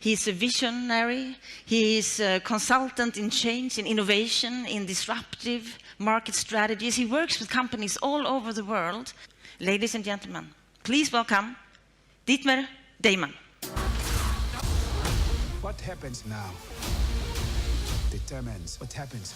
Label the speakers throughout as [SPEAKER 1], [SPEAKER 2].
[SPEAKER 1] He's a visionary. He is a consultant in change, in innovation, in disruptive market strategies. He works with companies all over the world. Ladies and gentlemen, please welcome Dietmar Dahmen.
[SPEAKER 2] What happens now determines what happens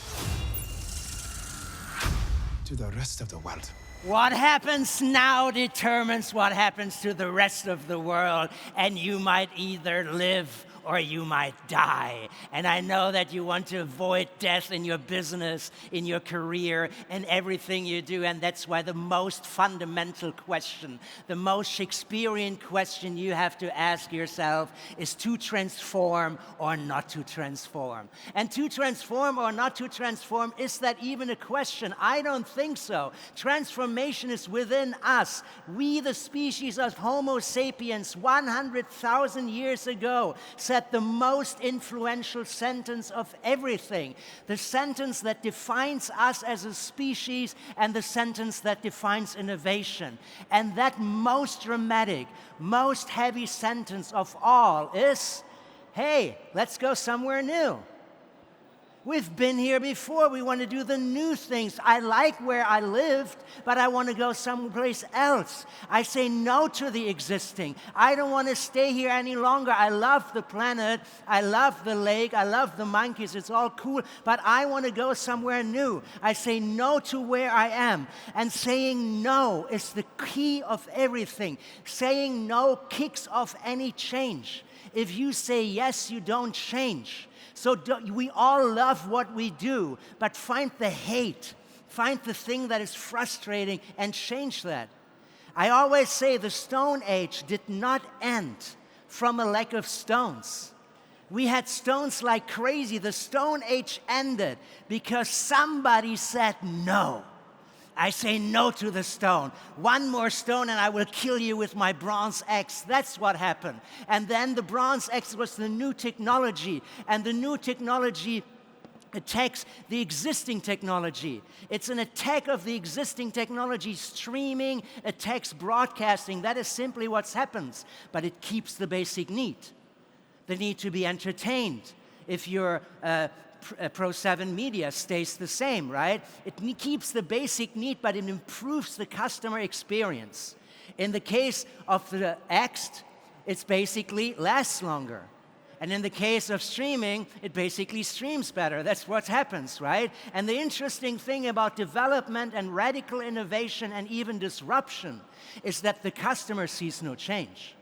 [SPEAKER 2] to the rest of the world.
[SPEAKER 3] What happens now determines what happens to the rest of the world, and you might either live or you might die. And I know that you want to avoid death in your business, in your career, and everything you do, and that's why the most fundamental question, the most Shakespearean question you have to ask yourself is to transform or not to transform. And to transform or not to transform, is that even a question? I don't think so. Transformation is within us. We, the species of Homo sapiens, 100,000 years ago, said the most influential sentence of everything, the sentence that defines us as a species and the sentence that defines innovation. And that most dramatic, most heavy sentence of all is, hey, let's go somewhere new. We've been here before. We want to do the new things. I like where I lived, but I want to go someplace else. I say no to the existing. I don't want to stay here any longer. I love the planet. I love the lake. I love the monkeys. It's all cool, but I want to go somewhere new. I say no to where I am. And saying no is the key of everything. Saying no kicks off any change. If you say yes, you don't change. So we all love what we do, but find the hate, find the thing that is frustrating and change that. I always say the Stone Age did not end from a lack of stones. We had stones like crazy. The Stone Age ended because somebody said no. I say no to the stone. One more stone and I will kill you with my bronze axe. That's what happened. And then the bronze axe was the new technology. And the new technology attacks the existing technology. It's an attack of the existing technology. Streaming attacks broadcasting. That is simply what happens. But it keeps the basic need. The need to be entertained. If you're Pro 7 media stays the same, right? It keeps the basic need, but it improves the customer experience. In the case of the Axt, it's basically lasts longer. And in the case of streaming, it basically streams better. That's what happens, right? And the interesting thing about development and radical innovation and even disruption is that the customer sees no change.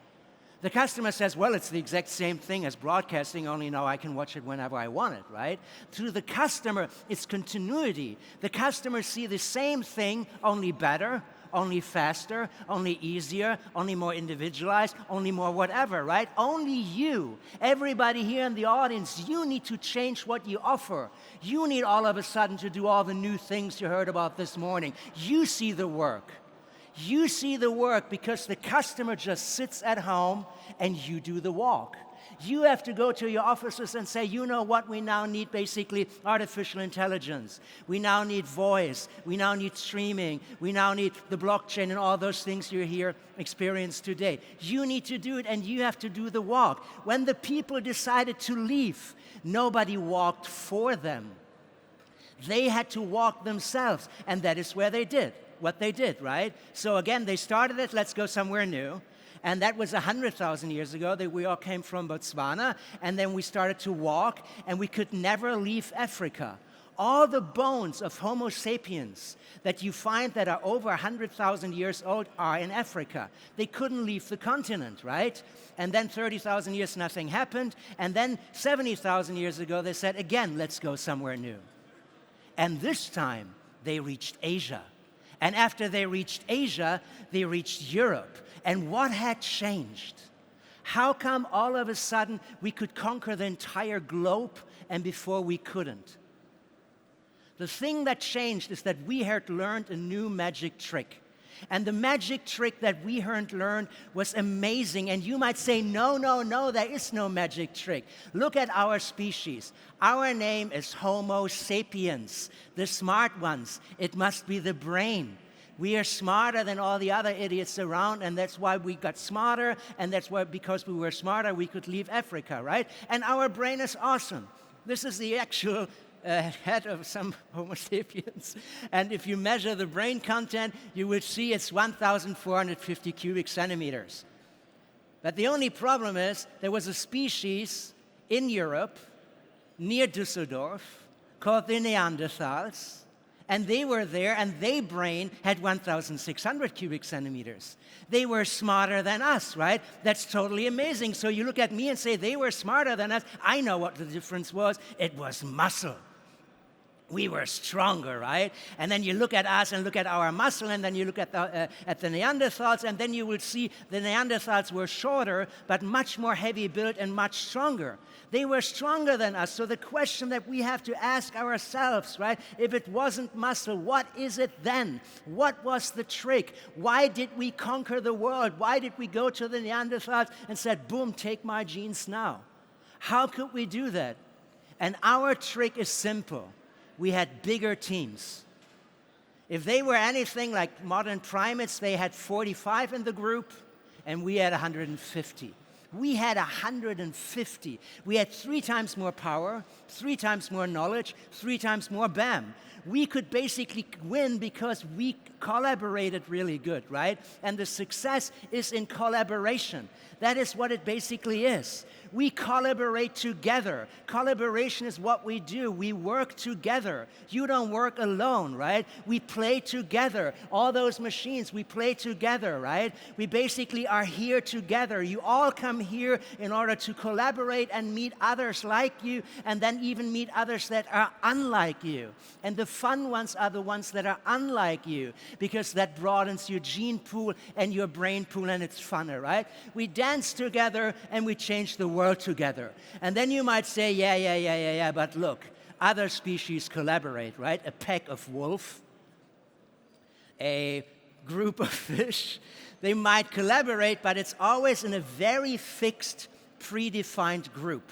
[SPEAKER 3] The customer says, well, it's the exact same thing as broadcasting, only now I can watch it whenever I want it, right? To the customer, it's continuity. The customers see the same thing, only better, only faster, only easier, only more individualized, only more whatever, right? Only you, everybody here in the audience, you need to change what you offer. You need all of a sudden to do all the new things you heard about this morning. You see the work. You see the work because the customer just sits at home and you do the walk. You have to go to your offices and say, you know what, we now need basically artificial intelligence. We now need voice. We now need streaming. We now need the blockchain and all those things you here experience today. You need to do it and you have to do the walk. When the people decided to leave, nobody walked for them. They had to walk themselves, and that is where they did. What they did, right? So again, they started it, let's go somewhere new. And that was 100,000 years ago. We all came from Botswana, and then we started to walk, and we could never leave Africa. All the bones of Homo sapiens that you find that are over 100,000 years old are in Africa. They couldn't leave the continent, right? And then 30,000 years, nothing happened. And then 70,000 years ago, they said, again, let's go somewhere new. And this time, they reached Asia. And after they reached Asia, they reached Europe. And what had changed? How come all of a sudden we could conquer the entire globe and before we couldn't? The thing that changed is that we had learned a new magic trick. And the magic trick that we had learned was amazing. And you might say, no, no, no, there is no magic trick. Look at our species. Our name is Homo sapiens, the smart ones. It must be the brain. We are smarter than all the other idiots around, and that's why we got smarter, and that's why, because we were smarter, we could leave Africa, right? And our brain is awesome. This is the actual head of some Homo sapiens. And if you measure the brain content, you will see it's 1,450 cubic centimeters. But the only problem is there was a species in Europe, near Düsseldorf, called the Neanderthals, and they were there, and their brain had 1,600 cubic centimeters. They were smarter than us, right? That's totally amazing. So you look at me and say, they were smarter than us. I know what the difference was. It was muscle. We were stronger, right? And then you look at us and look at our muscle, and then you look at the Neanderthals, and then you will see the Neanderthals were shorter, but much more heavy built and much stronger. They were stronger than us. So the question that we have to ask ourselves, right? If it wasn't muscle, what is it then? What was the trick? Why did we conquer the world? Why did we go to the Neanderthals and said, boom, take my genes now? How could we do that? And our trick is simple. We had bigger teams. If they were anything like modern primates, they had 45 in the group, and we had 150. We had 150. We had 3 times more power, 3 times more knowledge, 3 times more BAM. We could basically win because we collaborated really good, right? And the success is in collaboration. That is what it basically is. We collaborate together. Collaboration is what we do. We work together. You don't work alone, right? We play together. All those machines, we play together, right? We basically are here together. You all come here in order to collaborate and meet others like you, and then even meet others that are unlike you. And the fun ones are the ones that are unlike you, because that broadens your gene pool and your brain pool, and it's funner, right? We dance together and we change the world together. And then you might say, yeah, but look, other species collaborate, right? A pack of wolves, a group of fish, they might collaborate, but it's always in a very fixed, predefined group.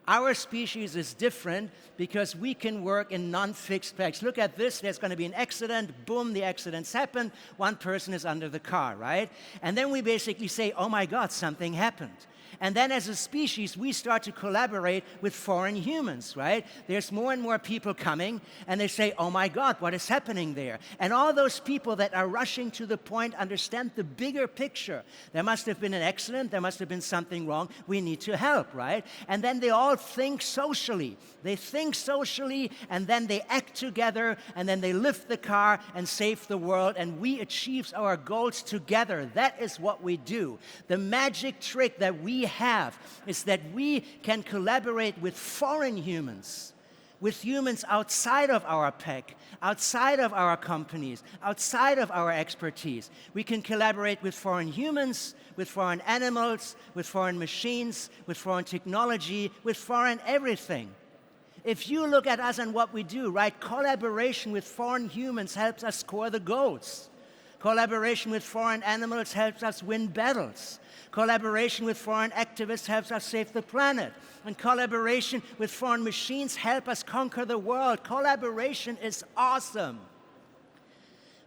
[SPEAKER 3] Our species is different because we can work in non-fixed packs. Look at this, there's going to be an accident, boom, the accident's happened, one person is under the car, right? And then we basically say, oh my God, something happened. And then as a species, we start to collaborate with foreign humans, right? There's more and more people coming, and they say, oh my God, what is happening there? And all those people that are rushing to the point understand the bigger picture. There must have been an accident, there must have been something wrong, we need to help, right? And then they all think socially. They think socially, and then they act together, and then they lift the car and save the world, and we achieve our goals together. That is what we do. The magic trick that we have is that we can collaborate with foreign humans, with humans outside of our pack, outside of our companies, outside of our expertise. We can collaborate with foreign humans, with foreign animals, with foreign machines, with foreign technology, with foreign everything. If you look at us and what we do, right, collaboration with foreign humans helps us score the goals. Collaboration with foreign animals helps us win battles. Collaboration with foreign activists helps us save the planet. And collaboration with foreign machines helps us conquer the world. Collaboration is awesome.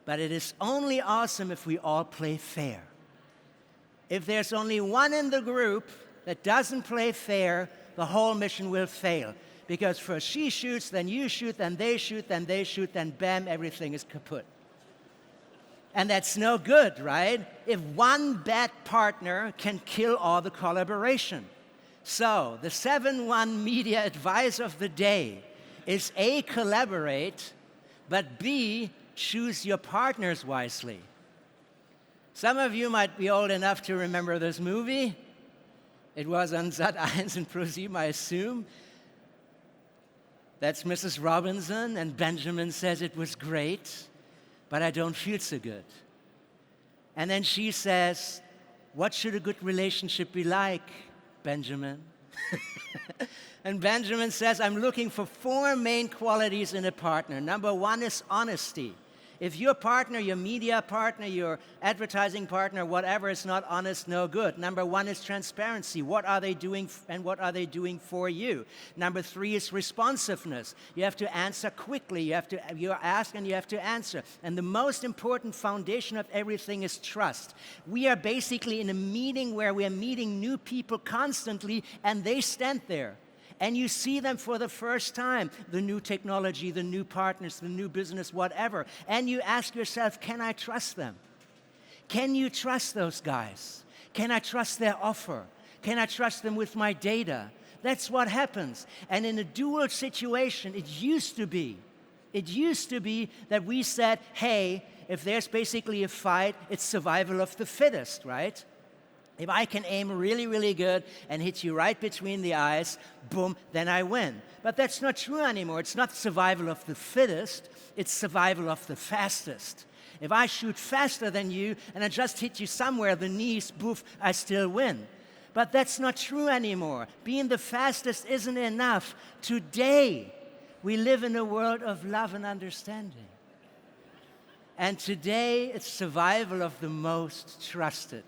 [SPEAKER 3] But it is only awesome if we all play fair. If there's only one in the group that doesn't play fair, the whole mission will fail. Because first she shoots, then you shoot, then they shoot, then they shoot, then bam, everything is kaput. And that's no good, right? If one bad partner can kill all the collaboration. So the 7-1 media advice of the day is A, collaborate, but B, choose your partners wisely. Some of you might be old enough to remember this movie. It was on Sat.1 and ProSieben, I assume. That's Mrs. Robinson, and Benjamin says it was great, but I don't feel so good. And then she says, what should a good relationship be like, Benjamin? And Benjamin says, I'm looking for 4 main qualities in a partner. Number 1 is honesty. If your partner, your media partner, your advertising partner, whatever, is not honest, no good. Number one is transparency. What are they doing and what are they doing for you? Number three is responsiveness. You have to answer quickly. You ask and you have to answer. And the most important foundation of everything is trust. We are basically in a meeting where we are meeting new people constantly, and they stand there. And you see them for the first time, the new technology, the new partners, the new business, whatever. And you ask yourself, can I trust them? Can you trust those guys? Can I trust their offer? Can I trust them with my data? That's what happens. And in a dual situation, it used to be that we said, hey, if there's basically a fight, it's survival of the fittest, right? If I can aim really, really good and hit you right between the eyes, boom, then I win. But that's not true anymore. It's not survival of the fittest, it's survival of the fastest. If I shoot faster than you and I just hit you somewhere, the knees, poof, I still win. But that's not true anymore. Being the fastest isn't enough. Today, we live in a world of love and understanding. And today, it's survival of the most trusted.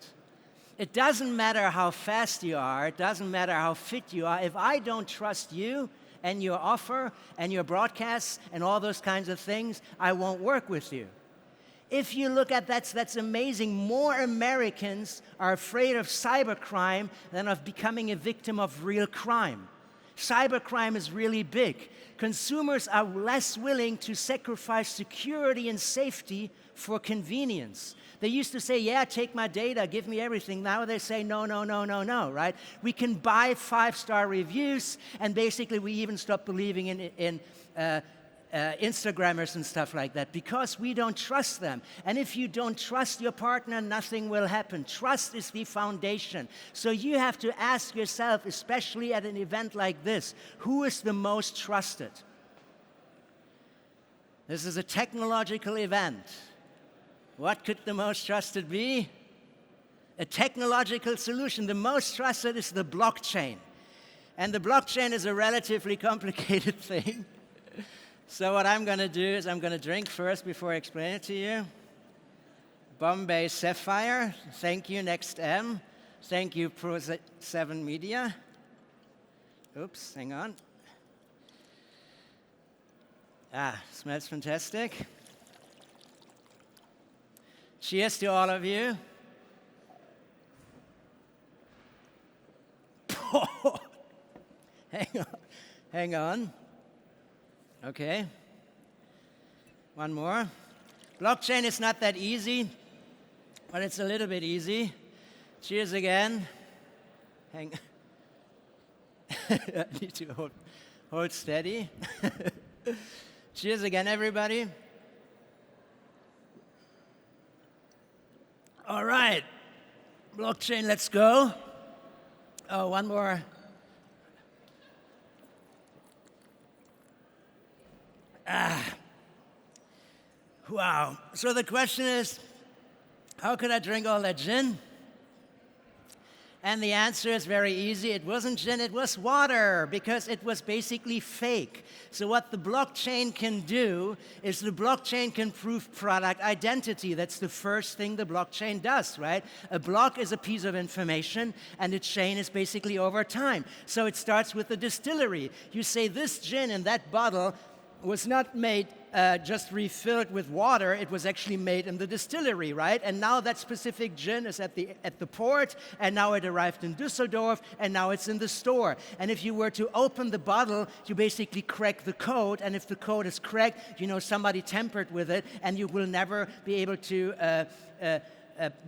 [SPEAKER 3] It doesn't matter how fast you are, it doesn't matter how fit you are. If I don't trust you and your offer and your broadcasts and all those kinds of things, I won't work with you. If you look at that, that's amazing. More Americans are afraid of cybercrime than of becoming a victim of real crime. Cybercrime is really big. Consumers are less willing to sacrifice security and safety for convenience. They used to say, yeah, take my data, give me everything. Now they say, no, no, no, no, no, right? We can buy 5-star reviews, and basically we even stop believing in Instagrammers and stuff like that because we don't trust them. And if you don't trust your partner, nothing will happen. Trust is the foundation. So you have to ask yourself, especially at an event like this, who is the most trusted? This is a technological event. What could the most trusted be? A technological solution. The most trusted is the blockchain. And the blockchain is a relatively complicated thing. So what I'm going to do is I'm going to drink first before I explain it to you. Bombay Sapphire. Thank you, Next M. Thank you, Pro7 Media. Oops, hang on. Smells fantastic. Cheers to all of you. Hang on. Okay. One more. Blockchain is not that easy, but it's a little bit easy. Cheers again. I need to hold steady. Cheers again, everybody. All right, blockchain, let's go. Oh, one more. Wow. So the question is, how could I drink all that gin? And the answer is very easy. It wasn't gin, it was water, because it was basically fake. So what the blockchain can do is the blockchain can prove product identity. That's the first thing the blockchain does, right? A block is a piece of information, and a chain is basically over time. So it starts with the distillery. You say this gin in that bottle was not made just refilled with water. It was actually made in the distillery, right? And now that specific gin is at the port, and now it arrived in Düsseldorf, and now it's in the store. And if you were to open the bottle, you basically crack the code, and if the code is cracked, you know somebody tampered with it, and you will never be able to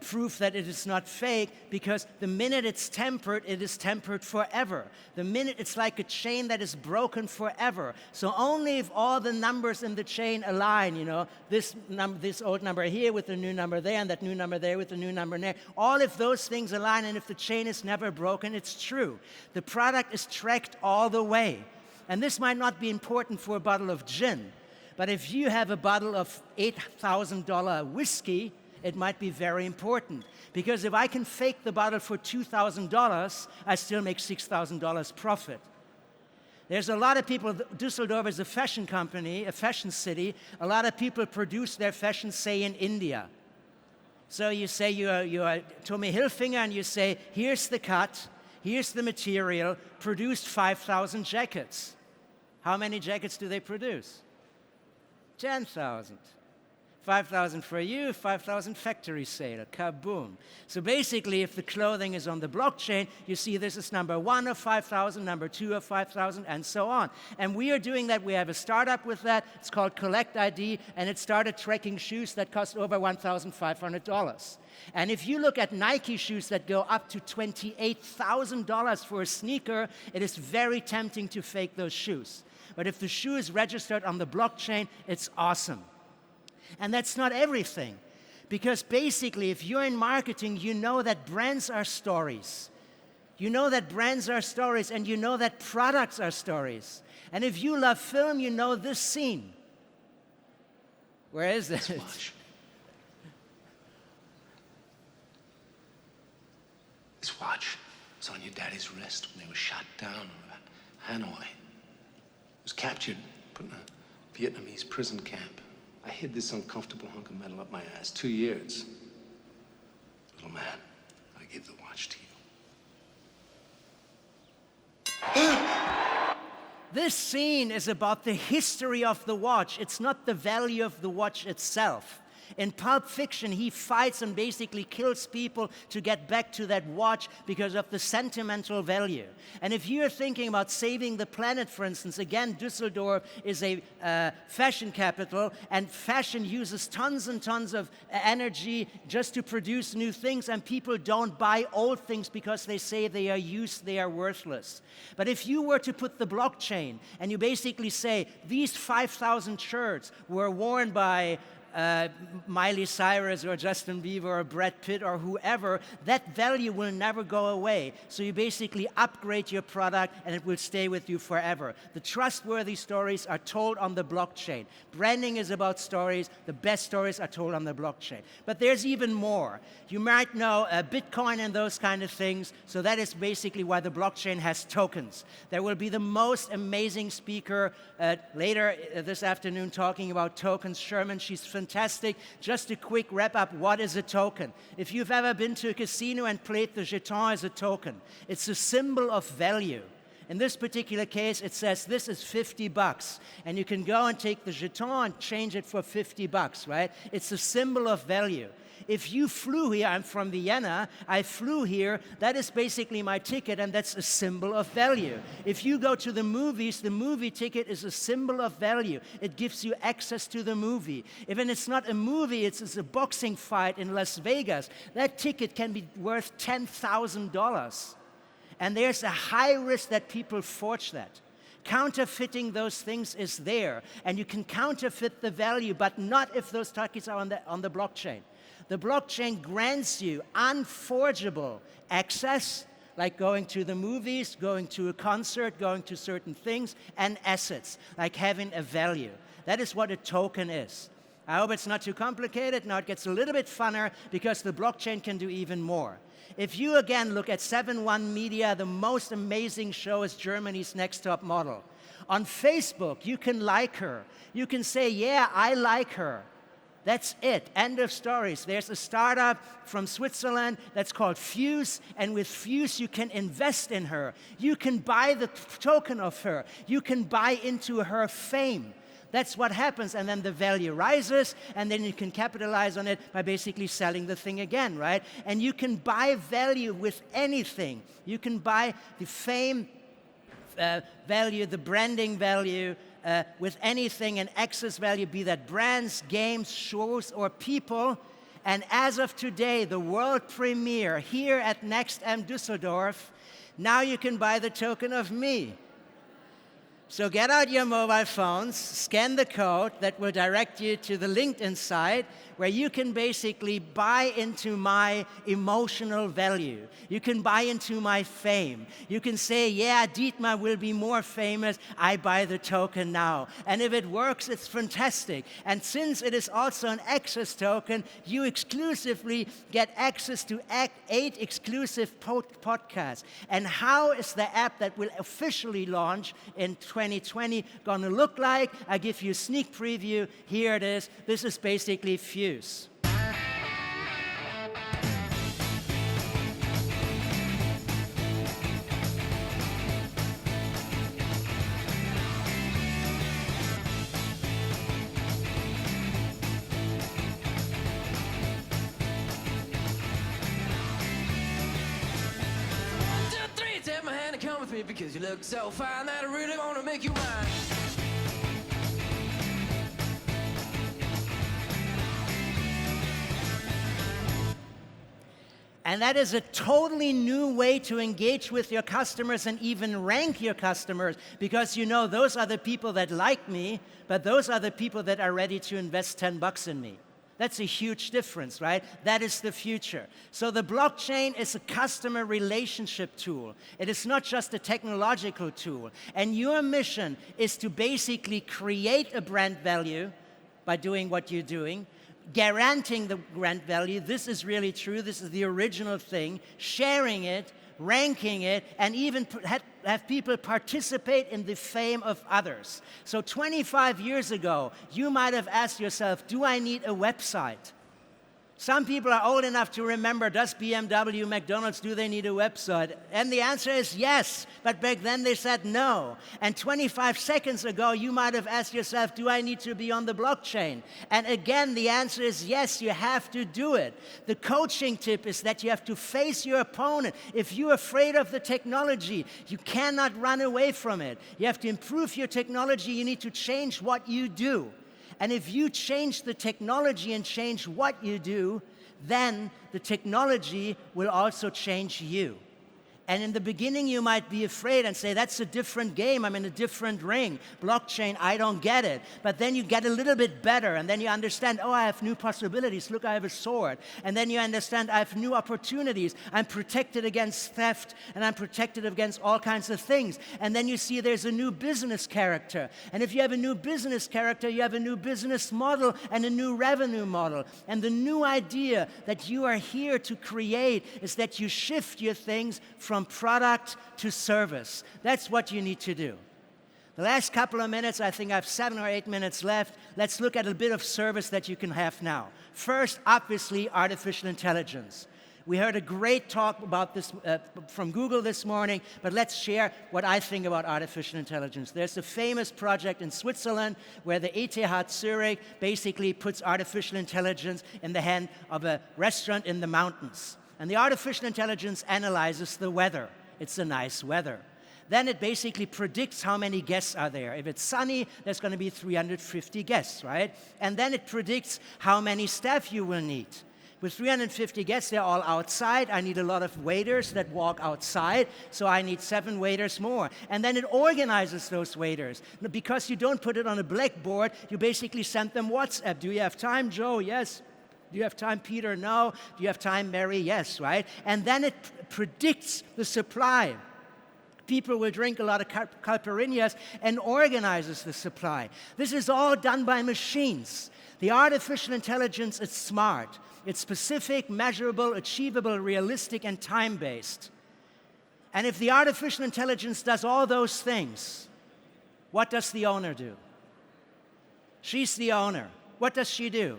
[SPEAKER 3] proof that it is not fake, because the minute it's tempered, it is tempered forever. The minute it's like a chain that is broken forever. So only if all the numbers in the chain align, you know, this old number here with the new number there, and that new number there with the new number there, all if those things align, and if the chain is never broken, it's true. The product is tracked all the way. And this might not be important for a bottle of gin, but if you have a bottle of $8,000 whiskey, it might be very important. Because if I can fake the bottle for $2,000, I still make $6,000 profit. There's a lot of people, Düsseldorf is a fashion company, a fashion city. A lot of people produce their fashion, say, in India. So you say you are Tommy Hilfiger, and you say, here's the cut, here's the material, produced 5,000 jackets. How many jackets do they produce? 10,000. 5,000 for you, 5,000 factory sale, kaboom. So basically, if the clothing is on the blockchain, you see this is number 1 of 5,000, number 2 of 5,000, and so on. And we are doing that. We have a startup with that. It's called Collect ID, and it started tracking shoes that cost over $1,500. And if you look at Nike shoes that go up to $28,000 for a sneaker, it is very tempting to fake those shoes. But if the shoe is registered on the blockchain, it's awesome. And that's not everything. Because basically, if you're in marketing, you know that brands are stories. You know that brands are stories, and you know that products are stories. And if you love film, you know this scene. Where is it?
[SPEAKER 4] This watch was on your daddy's wrist when they were shot down over Hanoi. It was captured, put in a Vietnamese prison camp. I hid this uncomfortable hunk of metal up my ass 2 years. Little man, I gave the watch to you.
[SPEAKER 3] This scene is about the history of the watch. It's not the value of the watch itself. In Pulp Fiction, he fights and basically kills people to get back to that watch because of the sentimental value. And if you're thinking about saving the planet, for instance, again, Düsseldorf is a fashion capital, and fashion uses tons and tons of energy just to produce new things, and people don't buy old things because they say they are used, they are worthless. But if you were to put the blockchain, and you basically say, these 5,000 shirts were worn by Miley Cyrus or Justin Bieber or Brad Pitt or whoever, that value will never go away. So you basically upgrade your product and it will stay with you forever. The trustworthy stories are told on the blockchain. Branding is about stories. The best stories are told on the blockchain. But there's even more. You might know Bitcoin and those kind of things. So that is basically why the blockchain has tokens. There will be the most amazing speaker later this afternoon talking about tokens. Sherman, she's fantastic. Just a quick wrap up, what is a token? If you've ever been to a casino and played the jeton as a token, it's a symbol of value. In this particular case, it says this is $50, and you can go and take the jeton and change it for $50, right? It's a symbol of value. If you flew here, I'm from Vienna, I flew here, that is basically my ticket, and that's a symbol of value. If you go to the movies, the movie ticket is a symbol of value. It gives you access to the movie. Even it's not a movie, it's a boxing fight in Las Vegas, that ticket can be worth $10,000. And there's a high risk that people forge that. Counterfeiting those things is there, and you can counterfeit the value, but not if those tickets are on the blockchain. The blockchain grants you unforgeable access, like going to the movies, going to a concert, going to certain things, and assets, like having a value. That is what a token is. I hope it's not too complicated. Now it gets a little bit funner because the blockchain can do even more. If you again look at 7-One Media, the most amazing show is Germany's Next Top Model. On Facebook, you can like her. You can say, yeah, I like her. That's it. End of stories. There's a startup from Switzerland that's called Fuse, and with Fuse you can invest in her. You can buy the token of her. You can buy into her fame. That's what happens, and then the value rises, and then you can capitalize on it by basically selling the thing again, right? And you can buy value with anything. You can buy the fame value, the branding value, with anything, and excess value, be that brands, games, shows, or people. And as of today, the world premiere here at Next M Düsseldorf, now you can buy the token of me. So get out your mobile phones, scan the code that will direct you to the LinkedIn site where you can basically buy into my emotional value. You can buy into my fame. You can say, yeah, Dietmar will be more famous. I buy the token now. And if it works, it's fantastic. And since it is also an access token, you exclusively get access to 8 exclusive podcasts. And how is the app that will officially launch in 2020 going to look like? I give you a sneak preview. Here it is. This is basically Fuse.
[SPEAKER 5] Take my hand and come with me because you look so fine that I really want to make you mine.
[SPEAKER 3] And that is a totally new way to engage with your customers and even rank your customers, because you know those are the people that like me, but those are the people that are ready to invest $10 in me. That's a huge difference, right? That is the future. So the blockchain is a customer relationship tool. It is not just a technological tool. And your mission is to basically create a brand value by doing what you're doing, guaranteeing the brand value. This is really true. This is the original thing. Sharing it, ranking it, and even have people participate in the fame of others. So 25 years ago, you might have asked yourself, do I need a website? Some people are old enough to remember, does BMW, McDonald's, do they need a website? And the answer is yes, but back then they said no. And 25 seconds ago, you might have asked yourself, do I need to be on the blockchain? And again, the answer is yes, you have to do it. The coaching tip is that you have to face your opponent. If you're afraid of the technology, you cannot run away from it. You have to improve your technology, you need to change what you do. And if you change the technology and change what you do, then the technology will also change you. And in the beginning, you might be afraid and say, that's a different game, I'm in a different ring. Blockchain, I don't get it. But then you get a little bit better, and then you understand, oh, I have new possibilities. Look, I have a sword. And then you understand, I have new opportunities. I'm protected against theft, and I'm protected against all kinds of things. And then you see there's a new business character. And if you have a new business character, you have a new business model and a new revenue model. And the new idea that you are here to create is that you shift your things from product to service. That's what you need to do. The last couple of minutes, I think I have 7 or 8 minutes left. Let's look at a bit of service that you can have now. First, obviously, artificial intelligence. We heard a great talk about this from Google this morning, but let's share what I think about artificial intelligence. There's a famous project in Switzerland where the ETH Zurich basically puts artificial intelligence in the hand of a restaurant in the mountains. And the artificial intelligence analyzes the weather. It's a nice weather. Then it basically predicts how many guests are there. If it's sunny, there's going to be 350 guests, right? And then it predicts how many staff you will need. With 350 guests, they're all outside. I need a lot of waiters that walk outside, so I need 7 waiters more. And then it organizes those waiters. Because you don't put it on a blackboard, you basically send them WhatsApp. Do you have time, Joe? Yes. Do you have time, Peter? No. Do you have time, Mary? Yes, right? And then it predicts the supply. People will drink a lot of caipirinhas and organizes the supply. This is all done by machines. The artificial intelligence is smart. It's specific, measurable, achievable, realistic, and time-based. And if the artificial intelligence does all those things, what does the owner do? She's the owner. What does she do?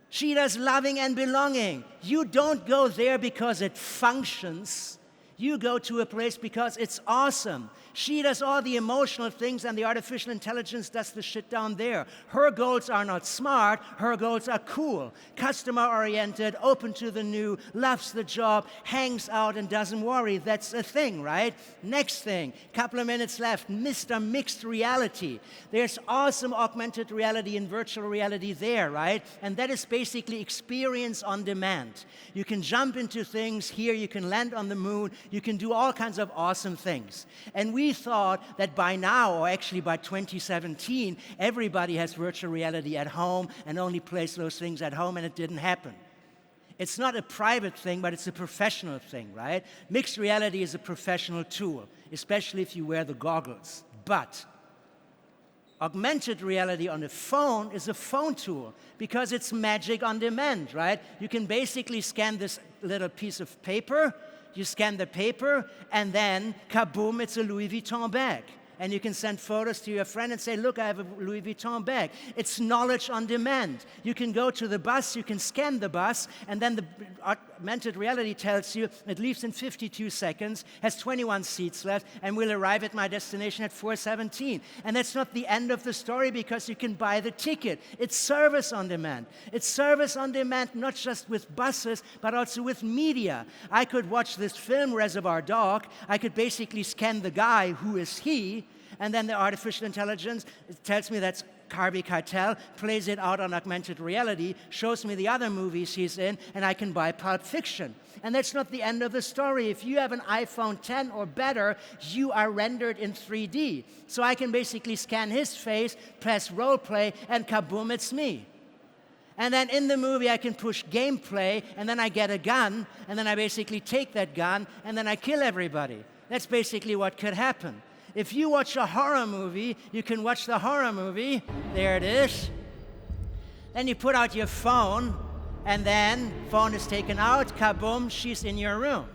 [SPEAKER 3] She does loving and belonging. You don't go there because it functions. You go to a place because it's awesome. She does all the emotional things, and the artificial intelligence does the shit down there. Her goals are not smart. Her goals are cool, customer-oriented, open to the new, loves the job, hangs out, and doesn't worry. That's a thing, right? Next thing, couple of minutes left, Mr. Mixed Reality. There's awesome augmented reality and virtual reality there, right? And that is basically experience on demand. You can jump into things here. You can land on the moon. You can do all kinds of awesome things. And we thought that by now, or actually by 2017, everybody has virtual reality at home and only plays those things at home, and it didn't happen. It's not a private thing, but it's a professional thing, right? Mixed reality is a professional tool, especially if you wear the goggles. But augmented reality on a phone is a phone tool because it's magic on demand, right? You can basically scan this little piece of paper, you scan the paper, and then, kaboom, it's a Louis Vuitton bag. And you can send photos to your friend and say, look, I have a Louis Vuitton bag. It's knowledge on demand. You can go to the bus, you can scan the bus, and then the augmented reality tells you it leaves in 52 seconds, has 21 seats left, and will arrive at my destination at 4:17. And that's not the end of the story because you can buy the ticket. It's service on demand. It's service on demand not just with buses, but also with media. I could watch this film, Reservoir Dog. I could basically scan the guy, who is he, and then the artificial intelligence tells me that's Harvey Keitel, plays it out on augmented reality, shows me the other movies he's in, and I can buy Pulp Fiction. And that's not the end of the story. If you have an iPhone 10 or better, you are rendered in 3D. So I can basically scan his face, press role play, and kaboom, it's me. And then in the movie, I can push gameplay, and then I get a gun, and then I basically take that gun, and then I kill everybody. That's basically what could happen. If you watch a horror movie, you can watch the horror movie. There it is. Then you put out your phone, and then phone is taken out, kaboom, she's in your room.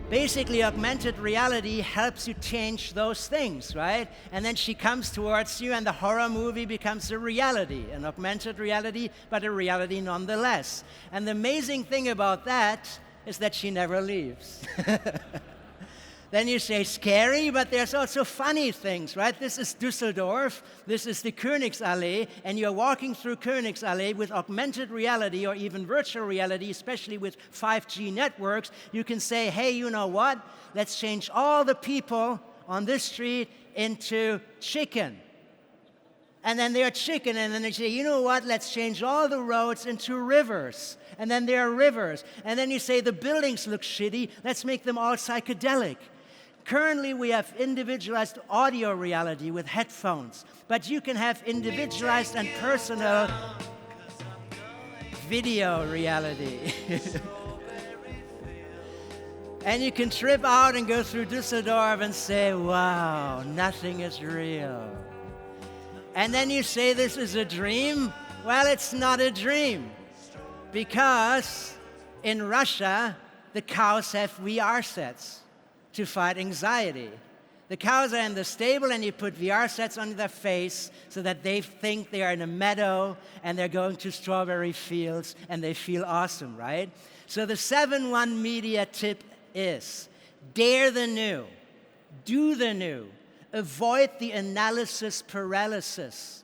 [SPEAKER 3] Basically, augmented reality helps you change those things, right? And then she comes towards you, and the horror movie becomes a reality, an augmented reality, but a reality nonetheless. And the amazing thing about that is that she never leaves. Then you say scary, but there's also funny things, right? This is Düsseldorf, this is the Königsallee, and you're walking through Königsallee with augmented reality or even virtual reality, especially with 5G networks. You can say, hey, you know what? Let's change all the people on this street into chicken. And then they're chicken, and then they say, you know what, let's change all the roads into rivers. And then there are rivers. And then you say, the buildings look shitty, let's make them all psychedelic. Currently, we have individualized audio reality with headphones, but you can have individualized and personal video reality. And you can trip out and go through Düsseldorf and say, wow, nothing is real. And then you say this is a dream. Well, it's not a dream, because in Russia, the cows have VR sets to fight anxiety. The cows are in the stable, and you put VR sets on their face so that they think they are in a meadow and they're going to strawberry fields and they feel awesome, right? So the 7-1 media tip is, dare the new, do the new, avoid the analysis paralysis.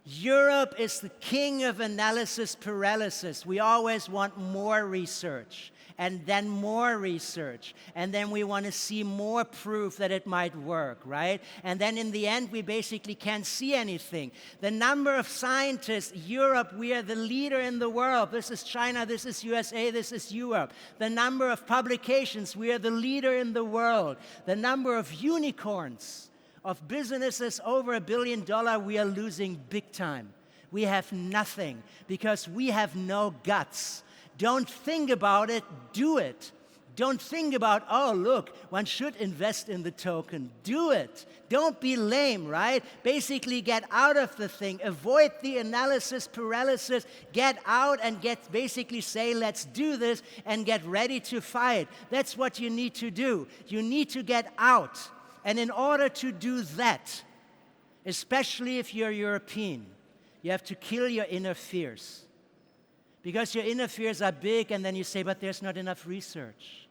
[SPEAKER 3] Europe is the king of analysis paralysis. We always want more research, and then more research, and then we want to see more proof that it might work, right? And then in the end, we basically can't see anything. The number of scientists, Europe, we are the leader in the world. This is China, this is USA, this is Europe. The number of publications, we are the leader in the world. The number of unicorns, of businesses over $1 billion, we are losing big time. We have nothing because we have no guts. Don't think about it, do it. Don't think about, oh, look, one should invest in the token. Do it. Don't be lame, right? Basically, get out of the thing. Avoid the analysis paralysis. Get out and basically say, let's do this, and get ready to fight. That's what you need to do. You need to get out. And in order to do that, especially if you're European, you have to kill your inner fears. Because your inner fears are big, and then you say, but there's not enough research.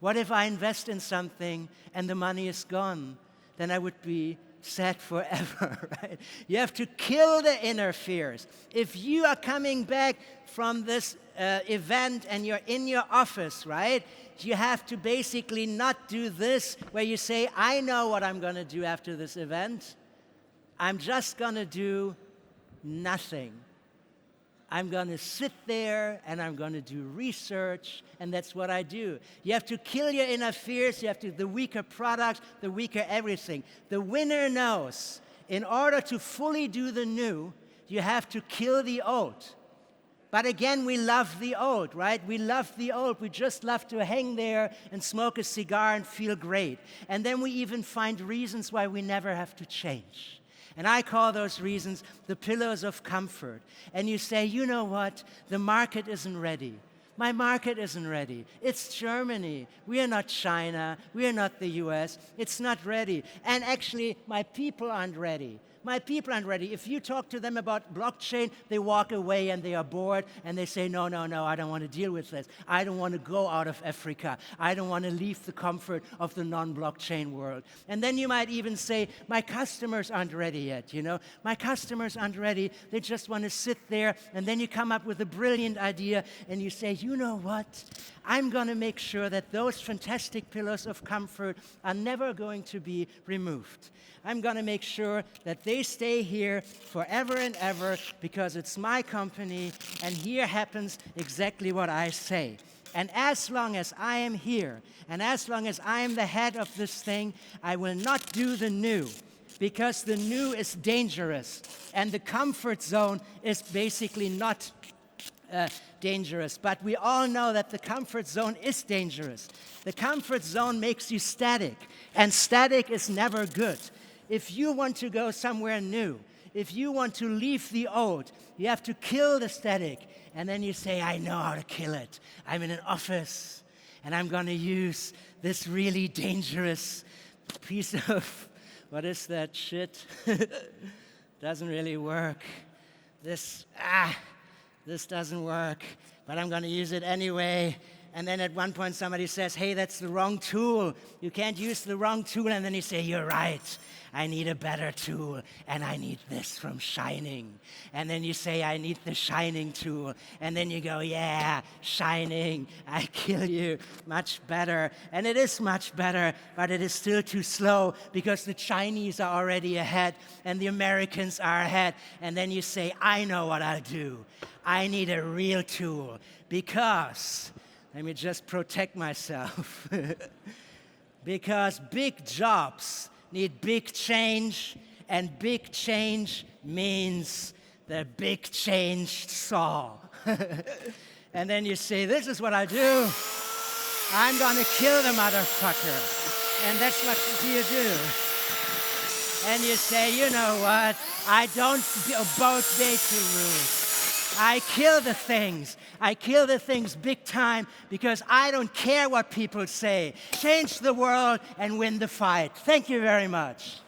[SPEAKER 3] What if I invest in something and the money is gone? Then I would be sad forever, right? You have to kill the inner fears. If you are coming back from this event and you're in your office, right? You have to basically not do this, where you say, I know what I'm going to do after this event. I'm just going to do nothing. I'm going to sit there and I'm going to do research, and that's what I do. You have to kill your inner fears. You have to, the weaker products, the weaker everything. The winner knows, in order to fully do the new, you have to kill the old. But again, we love the old, right? We love the old. We just love to hang there and smoke a cigar and feel great. And then we even find reasons why we never have to change. And I call those reasons the pillars of comfort. And you say, you know what? The market isn't ready. My market isn't ready. It's Germany. We are not China. We are not the US. It's not ready. And actually, my people aren't ready. My people aren't ready. If you talk to them about blockchain, they walk away and they are bored and they say, no, no, no, I don't want to deal with this. I don't want to go out of Africa. I don't want to leave the comfort of the non-blockchain world. And then you might even say, my customers aren't ready yet, you know. My customers aren't ready. They just want to sit there. And then you come up with a brilliant idea and you say, you know what? I'm going to make sure that those fantastic pillars of comfort are never going to be removed. I'm going to make sure that they stay here forever and ever because it's my company, and here happens exactly what I say. And as long as I am here, and as long as I am the head of this thing, I will not do the new, because the new is dangerous, and the comfort zone is basically not dangerous. But we all know that the comfort zone is dangerous. The comfort zone makes you static, and static is never good. If you want to go somewhere new, if you want to leave the old, you have to kill the static. And then you say, I know how to kill it. I'm in an office, and I'm going to use this really dangerous piece of, what is that shit? Doesn't really work. This doesn't work, but I'm going to use it anyway. And then at one point somebody says, hey, that's the wrong tool. You can't use the wrong tool. And then you say, you're right. I need a better tool, and I need this from Shining. And then you say, I need the Shining tool. And then you go, yeah, Shining, I kill you, much better. And it is much better, but it is still too slow because the Chinese are already ahead and the Americans are ahead. And then you say, I know what I'll do. I need a real tool because, let me just protect myself, because big jobs need big change, and big change means the big changed saw. And then you say, this is what I do. I'm going to kill the motherfucker. And that's what you do. And you say, you know what? I don't both data rules. I kill the things. I kill the things big time because I don't care what people say. Change the world and win the fight. Thank you very much.